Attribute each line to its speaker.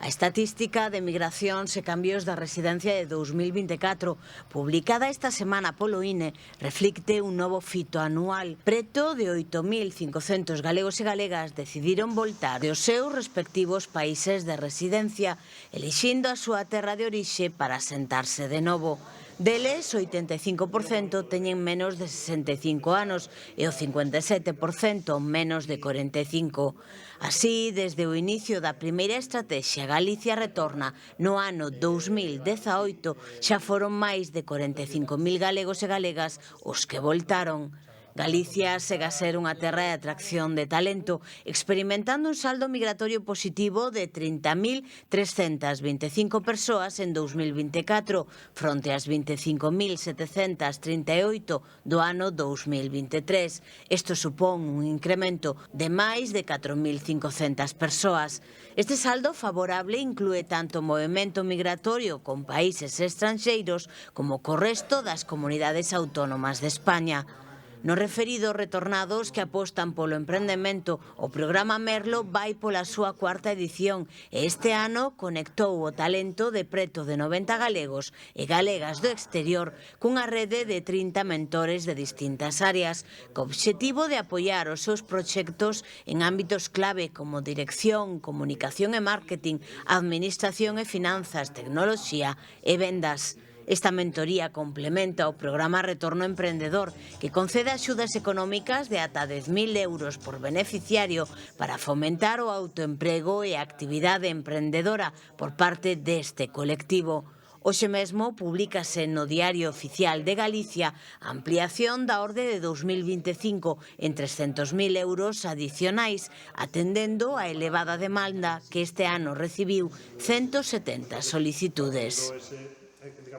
Speaker 1: A estatística de migracións e cambios da residencia de 2024, publicada esta semana polo INE, reflicte un novo fito anual. Preto de 8.500 galegos e galegas decidiron voltar dos seus respectivos países de residencia, elixindo a súa terra de orixe para asentarse de novo. Deles, o 85% teñen menos de 65 anos e o 57% menos de 45. Así, desde o inicio da primeira estrategia Galicia Retorna no ano 2018, xa foron máis de 45.000 galegos e galegas os que voltaron. Galicia segue a ser unha terra de atracción de talento, experimentando un saldo migratorio positivo de 30.325 persoas en 2024, fronte ás 25.738 do ano 2023. Isto supón un incremento de máis de 4.500 persoas. Este saldo favorable inclúe tanto o movimento migratorio con países estranxeiros como co resto das comunidades autónomas de España. No referido retornados que apostan polo emprendemento, o programa Merlo vai pola súa cuarta edición e este ano conectou o talento de preto de 90 galegos e galegas do exterior cunha rede de 30 mentores de distintas áreas, co obxectivo de apoiar os seus proxectos en ámbitos clave como dirección, comunicación e marketing, administración e finanzas, tecnoloxía e vendas. Esta mentoría complementa o programa Retorno Emprendedor, que concede axudas económicas de ata 10.000 euros por beneficiario para fomentar o autoemprego e a actividade emprendedora por parte deste colectivo. Hoxe mesmo publícase no Diario Oficial de Galicia a ampliación da orde de 2025 en 300.000 euros adicionais, atendendo a elevada demanda que este ano recibiu 170 solicitudes.